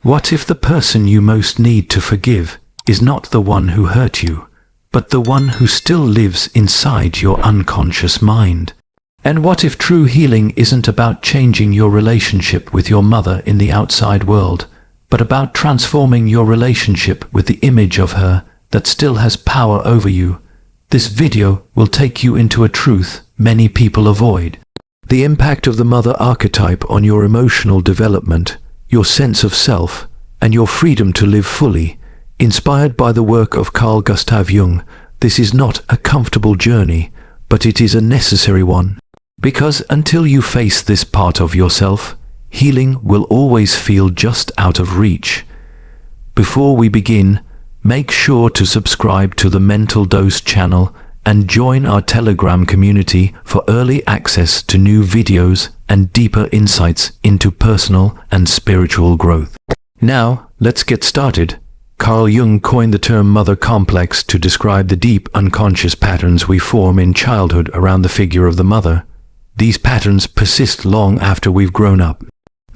What if the person you most need to forgive is not the one who hurt you, but the one who still lives inside your unconscious mind? And what if true healing isn't about changing your relationship with your mother in the outside world, but about transforming your relationship with the image of her that still has power over you? This video will take you into a truth many people avoid. The impact of the mother archetype on your emotional development, your sense of self, and your freedom to live fully. Inspired by the work of Carl Jung, this is not a comfortable journey, but it is a necessary one. Because until you face this part of yourself, healing will always feel just out of reach. Before we begin, make sure to subscribe to the Mental Dose channel and join our Telegram community for early access to new videos and deeper insights into personal and spiritual growth. Now, let's get started. Carl Jung coined the term mother complex to describe the deep unconscious patterns we form in childhood around the figure of the mother. These patterns persist long after we've grown up.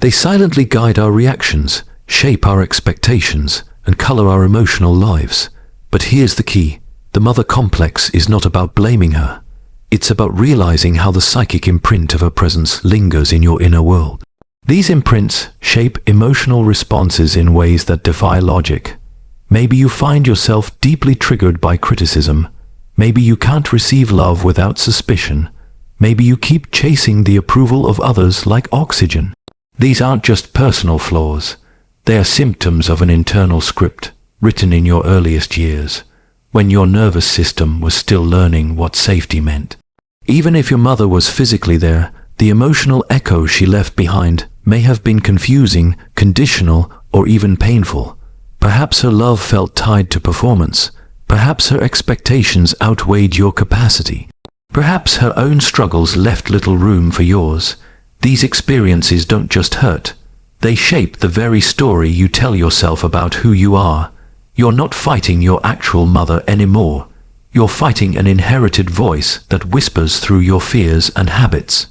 They silently guide our reactions, shape our expectations, and color our emotional lives. But here's the key. The mother complex is not about blaming her. It's about realizing how the psychic imprint of her presence lingers in your inner world. These imprints shape emotional responses in ways that defy logic. Maybe you find yourself deeply triggered by criticism. Maybe you can't receive love without suspicion. Maybe you keep chasing the approval of others like oxygen. These aren't just personal flaws. They are symptoms of an internal script written in your earliest years, when your nervous system was still learning what safety meant. Even if your mother was physically there, the emotional echo she left behind may have been confusing, conditional, or even painful. Perhaps her love felt tied to performance. Perhaps her expectations outweighed your capacity. Perhaps her own struggles left little room for yours. These experiences don't just hurt. They shape the very story you tell yourself about who you are. You're not fighting your actual mother anymore. You're fighting an inherited voice that whispers through your fears and habits.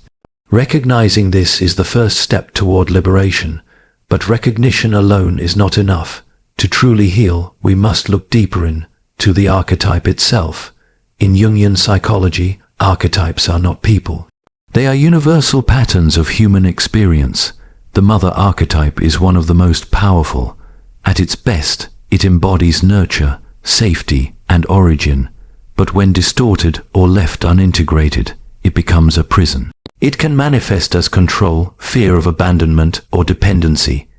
Recognizing this is the first step toward liberation, but recognition alone is not enough. To truly heal, we must look deeper into the archetype itself. In Jungian psychology, archetypes are not people. They are universal patterns of human experience. The mother archetype is one of the most powerful. At its best, it embodies nurture, safety, and origin. But when distorted or left unintegrated, it becomes a prison. It can manifest as control, fear of abandonment, or dependency.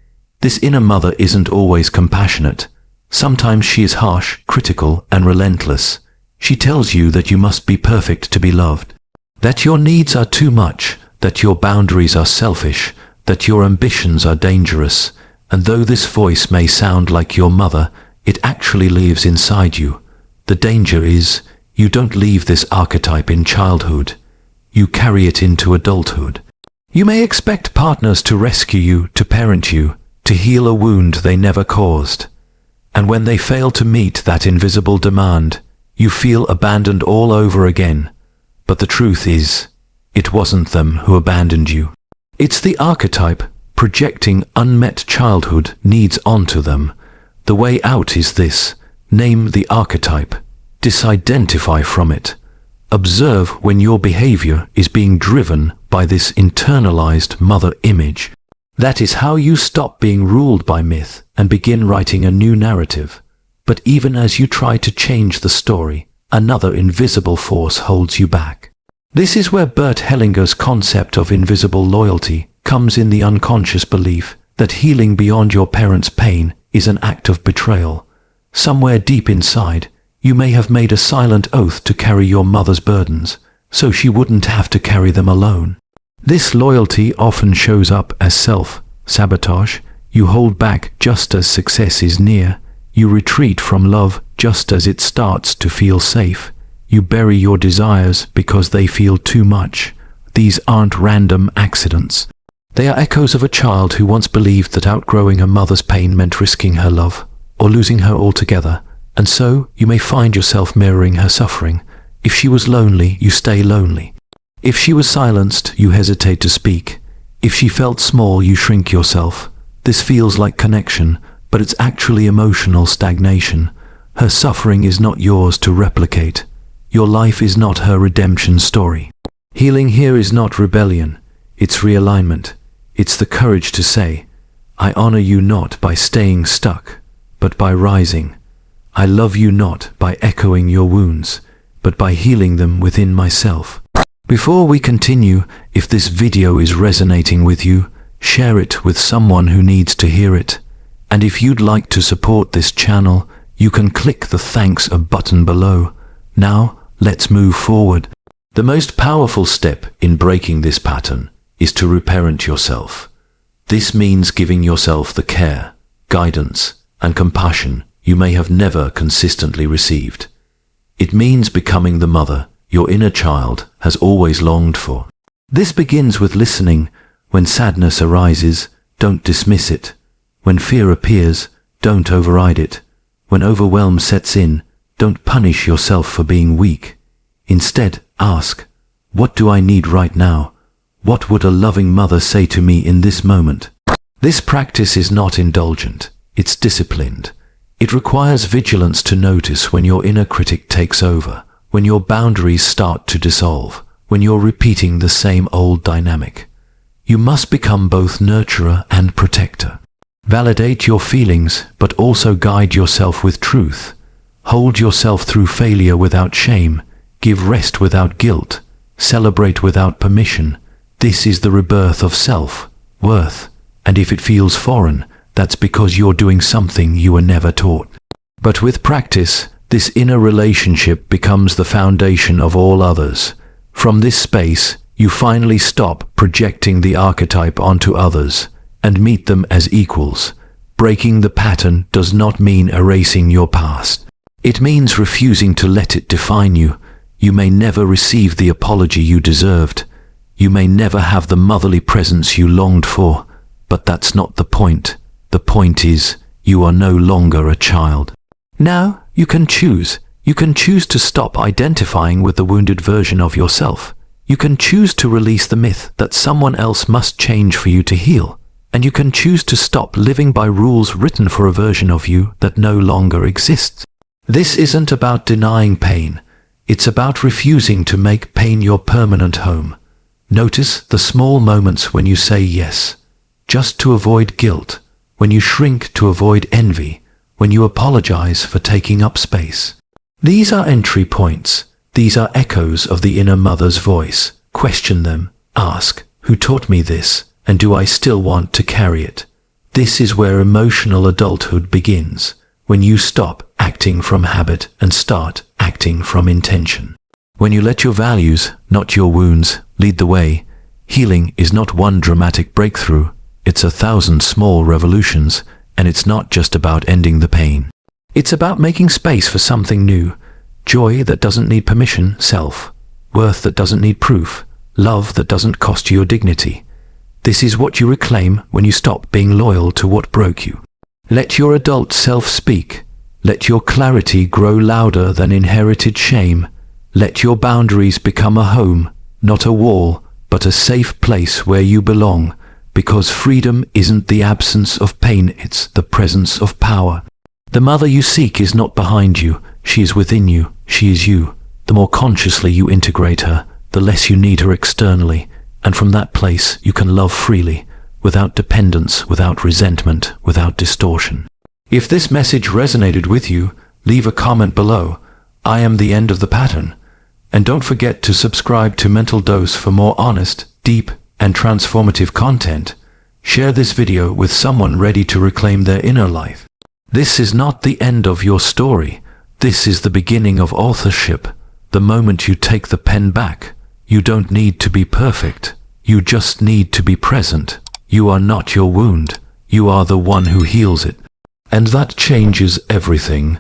This inner mother isn't always compassionate. Sometimes she is harsh, critical, and relentless. She tells you that you must be perfect to be loved, that your needs are too much, that your boundaries are selfish, that your ambitions are dangerous. And though this voice may sound like your mother, it actually lives inside you. The danger is, you don't leave this archetype in childhood. You carry it into adulthood. You may expect partners to rescue you, to parent you, to heal a wound they never caused. And when they fail to meet that invisible demand, you feel abandoned all over again. But the truth is, it wasn't them who abandoned you. It's the archetype projecting unmet childhood needs onto them. The way out is this: name the archetype, disidentify from it. Observe when your behavior is being driven by this internalized mother image. That is how you stop being ruled by myth and begin writing a new narrative. But even as you try to change the story, another invisible force holds you back. This is where Bert Hellinger's concept of invisible loyalty comes in: the unconscious belief that healing beyond your parents' pain is an act of betrayal. Somewhere deep inside, you may have made a silent oath to carry your mother's burdens, so she wouldn't have to carry them alone. This loyalty often shows up as self-sabotage. You hold back just as success is near. You retreat from love just as it starts to feel safe. You bury your desires because they feel too much. These aren't random accidents. They are echoes of a child who once believed that outgrowing her mother's pain meant risking her love, or losing her altogether. And so, you may find yourself mirroring her suffering. If she was lonely, you stay lonely. If she was silenced, you hesitate to speak. If she felt small, you shrink yourself. This feels like connection, but it's actually emotional stagnation. Her suffering is not yours to replicate. Your life is not her redemption story. Healing here is not rebellion, it's realignment. It's the courage to say, I honor you not by staying stuck, but by rising. I love you not by echoing your wounds, but by healing them within myself. Before we continue, if this video is resonating with you, share it with someone who needs to hear it. And if you'd like to support this channel, you can click the thanks button below. Now, let's move forward. The most powerful step in breaking this pattern is to reparent yourself. This means giving yourself the care, guidance, and compassion you may have never consistently received. It means becoming the mother your inner child has always longed for. This begins with listening. When sadness arises, don't dismiss it. When fear appears, don't override it. When overwhelm sets in, don't punish yourself for being weak. Instead, ask, what do I need right now? What would a loving mother say to me in this moment? This practice is not indulgent, it's disciplined. It requires vigilance to notice when your inner critic takes over, when your boundaries start to dissolve, when you're repeating the same old dynamic. You must become both nurturer and protector. Validate your feelings, but also guide yourself with truth. Hold yourself through failure without shame. Give rest without guilt. Celebrate without permission. This is the rebirth of self-worth. And if it feels foreign, that's because you're doing something you were never taught. But with practice, this inner relationship becomes the foundation of all others. From this space, you finally stop projecting the archetype onto others and meet them as equals. Breaking the pattern does not mean erasing your past. It means refusing to let it define you. You may never receive the apology you deserved. You may never have the motherly presence you longed for. But that's not the point. The point is, you are no longer a child. Now, you can choose. You can choose to stop identifying with the wounded version of yourself. You can choose to release the myth that someone else must change for you to heal. And you can choose to stop living by rules written for a version of you that no longer exists. This isn't about denying pain. It's about refusing to make pain your permanent home. Notice the small moments when you say yes, just to avoid guilt, when you shrink to avoid envy, when you apologize for taking up space. These are entry points. These are echoes of the inner mother's voice. Question them. Ask, who taught me this, and do I still want to carry it? This is where emotional adulthood begins, when you stop acting from habit and start acting from intention. When you let your values, not your wounds, lead the way, healing is not one dramatic breakthrough, it's 1,000 small revolutions, and it's not just about ending the pain. It's about making space for something new, joy that doesn't need permission, self-worth that doesn't need proof, love that doesn't cost you your dignity. This is what you reclaim when you stop being loyal to what broke you. Let your adult self speak. Let your clarity grow louder than inherited shame. Let your boundaries become a home, not a wall, but a safe place where you belong, because freedom isn't the absence of pain, it's the presence of power. The mother you seek is not behind you, she is within you, she is you. The more consciously you integrate her, the less you need her externally, and from that place you can love freely, without dependence, without resentment, without distortion. If this message resonated with you, leave a comment below. I am the end of the pattern. And don't forget to subscribe to Mental Dose for more honest, deep, and transformative content. Share this video with someone ready to reclaim their inner life. This is not the end of your story. This is the beginning of authorship. The moment you take the pen back, you don't need to be perfect. You just need to be present. You are not your wound. You are the one who heals it. And that changes everything.